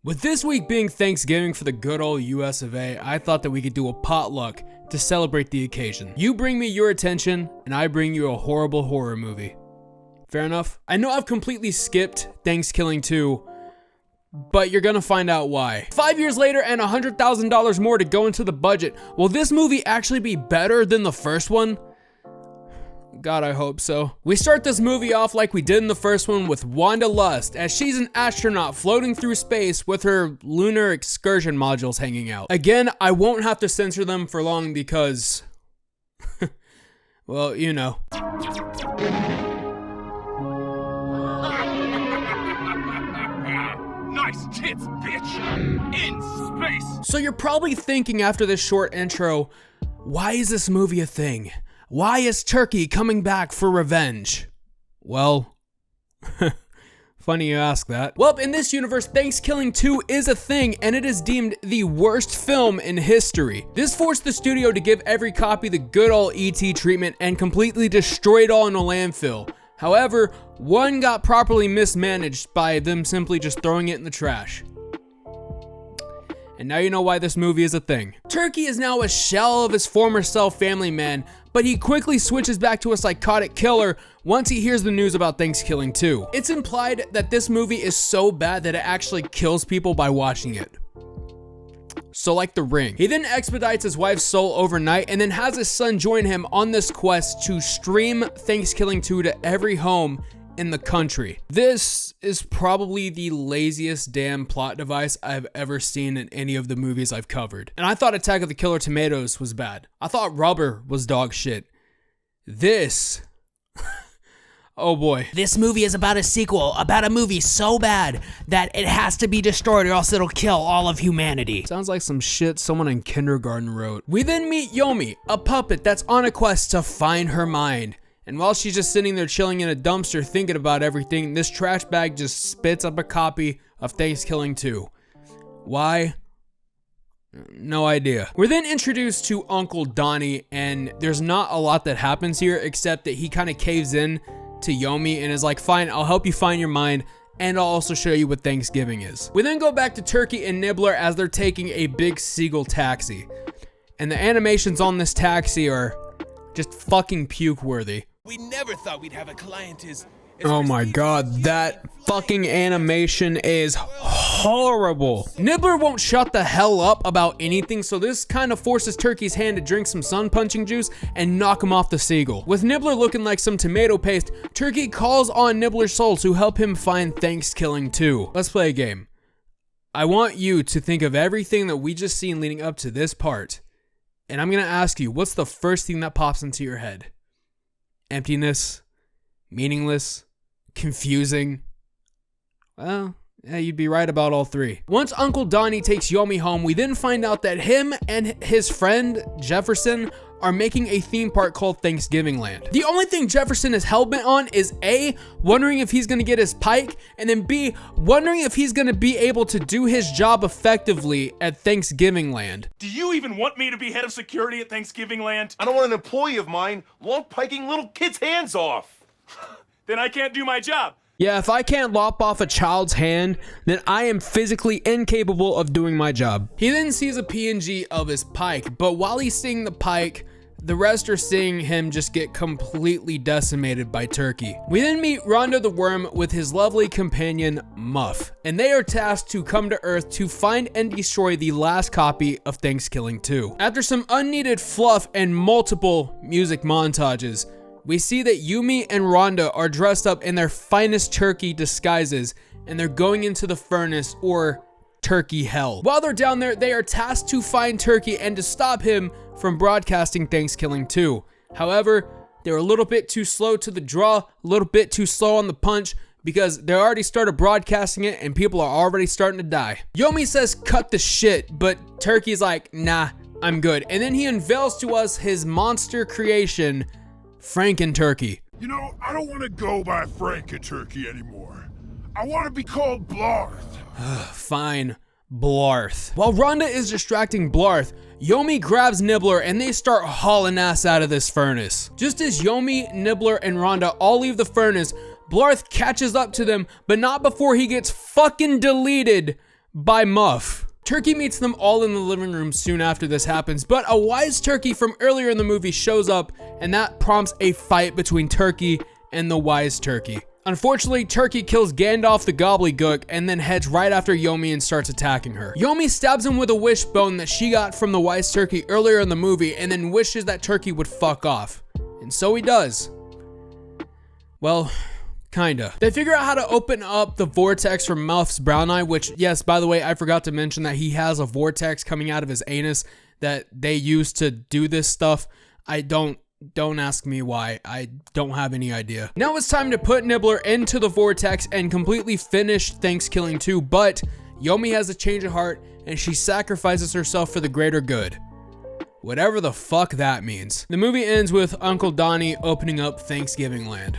With this week being Thanksgiving for the good old US of A, I thought that we could do a potluck to celebrate the occasion. You bring me your attention, and I bring you a horrible horror movie. Fair enough? I know I've completely skipped Thanksgilling 2, but you're gonna find out why. 5 years later and $100,000 more to go into the budget, will this movie actually be better than the first one? God, I hope so. We start this movie off like we did in the first one with Wanda Lust, as she's an astronaut floating through space with her lunar excursion modules hanging out. Again, I won't have to censor them for long because, well, you know. Nice tits, bitch! In space! So you're probably thinking after this short intro, why is this movie a thing? Why is Turkey coming back for revenge? Well, funny you ask that. Well, in this universe, Thankskilling 2 is a thing, and it is deemed the worst film in history. This forced the studio to give every copy the good old ET treatment and completely destroy it all in a landfill. However, one got properly mismanaged by them simply just throwing it in the trash. And now you know why this movie is a thing. Turkey is now a shell of his former self, family man, but he quickly switches back to a psychotic killer once he hears the news about Thankskilling 2. It's implied that this movie is so bad that it actually kills people by watching it. So like The Ring. He then expedites his wife's soul overnight and then has his son join him on this quest to stream Thankskilling 2 to every home in the country. This is probably the laziest damn plot device I've ever seen in any of the movies I've covered. And I thought Attack of the Killer Tomatoes was bad. I thought Rubber was dog shit. This... oh boy. This movie is about a sequel, about a movie so bad that it has to be destroyed or else it'll kill all of humanity. Sounds like some shit someone in kindergarten wrote. We then meet Yomi, a puppet that's on a quest to find her mind. And while she's just sitting there chilling in a dumpster thinking about everything, this trash bag just spits up a copy of Thankskilling 2. Why? No idea. We're then introduced to Uncle Donnie, and there's not a lot that happens here except that he kind of caves in to Yomi and is like, fine, I'll help you find your mind, and I'll also show you what Thanksgiving is. We then go back to Turkey and Nibbler as they're taking a big seagull taxi. And the animations on this taxi are just fucking puke-worthy. We never thought we'd have a client as oh my god, that fucking animation is horrible. Nibbler won't shut the hell up about anything, so this kind of forces Turkey's hand to drink some sun punching juice and knock him off the seagull. With Nibbler looking like some tomato paste, Turkey calls on Nibbler's soul to help him find Thankskilling 2. Let's play a game. I want you to think of everything that we just seen leading up to this part, and I'm gonna ask you, what's the first thing that pops into your head? Emptiness, meaningless, confusing. Well, yeah, you'd be right about all three. Once Uncle Donnie takes Yomi home, we then find out that him and his friend Jefferson are making a theme park called Thanksgiving Land. The only thing Jefferson is hellbent on is A, wondering if he's gonna get his pike, and then B, wondering if he's gonna be able to do his job effectively at Thanksgiving Land. Do you even want me to be head of security at Thanksgiving Land? I don't want an employee of mine long piking little kids' hands off. Then I can't do my job. Yeah, if I can't lop off a child's hand, then I am physically incapable of doing my job. He then sees a PNG of his pike, but while he's seeing the pike, the rest are seeing him just get completely decimated by Turkey. We then meet Rhonda the Worm with his lovely companion, Muff, and they are tasked to come to Earth to find and destroy the last copy of Thankskilling 2. After some unneeded fluff and multiple music montages, we see that Yumi and Rhonda are dressed up in their finest turkey disguises, and they're going into the furnace, or Turkey Hell. While they're down there, they are tasked to find Turkey and to stop him from broadcasting Thankskilling 2. However, they're a little bit too slow to the draw, a little bit too slow on the punch, because they already started broadcasting it and people are already starting to die. Yomi says cut the shit, but Turkey's like, nah, I'm good. And then he unveils to us his monster creation, Franken-Turkey. You know, I don't want to go by Franken-Turkey anymore. I want to be called Blarth. Fine, Blarth. While Rhonda is distracting Blarth, Yomi grabs Nibbler and they start hauling ass out of this furnace. Just as Yomi, Nibbler, and Rhonda all leave the furnace, Blarth catches up to them, but not before he gets fucking deleted by Muff. Turkie meets them all in the living room soon after this happens, but a wise Turkie from earlier in the movie shows up, and that prompts a fight between Turkie and the wise Turkie. Unfortunately, Turkie kills Gandalf the gobbledygook and then heads right after Yomi and starts attacking her. Yomi stabs him with a wishbone that she got from the wise Turkie earlier in the movie and then wishes that Turkie would fuck off. And so he does. Well, kinda. They figure out how to open up the vortex from Muff's brown eye, which, yes, by the way, I forgot to mention that he has a vortex coming out of his anus that they use to do this stuff. Don't ask me why. I don't have any idea. Now it's time to put Nibbler into the vortex and completely finish Thankskilling 2, but Yomi has a change of heart and she sacrifices herself for the greater good. Whatever the fuck that means. The movie ends with Uncle Donnie opening up Thanksgiving Land.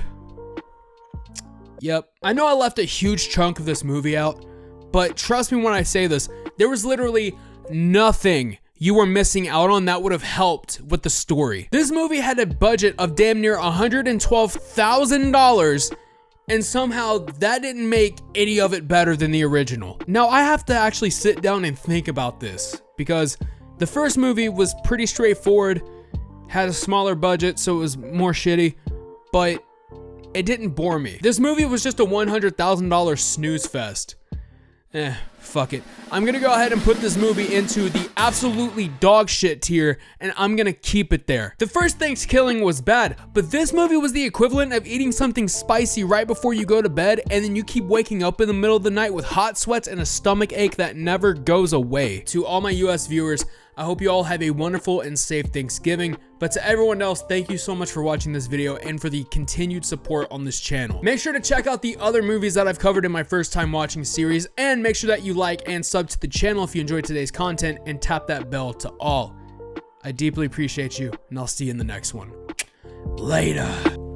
Yep. I know I left a huge chunk of this movie out, but trust me when I say this, there was literally nothing you were missing out on that would have helped with the story. This movie had a budget of damn near $112,000, and somehow that didn't make any of it better than the original. Now I have to actually sit down and think about this, because the first movie was pretty straightforward, had a smaller budget so it was more shitty, but it didn't bore me. This movie was just a $100,000 snooze fest. Fuck it. I'm gonna go ahead and put this movie into the absolutely dog shit tier, and I'm gonna keep it there. The first Thankskilling was bad, but this movie was the equivalent of eating something spicy right before you go to bed, and then you keep waking up in the middle of the night with hot sweats and a stomach ache that never goes away. To all my US viewers, I hope you all have a wonderful and safe Thanksgiving, but to everyone else, thank you so much for watching this video and for the continued support on this channel. Make sure to check out the other movies that I've covered in my first time watching series, and make sure that you like and sub to the channel if you enjoyed today's content, and tap that bell to all. I deeply appreciate you, and I'll see you in the next one. Later.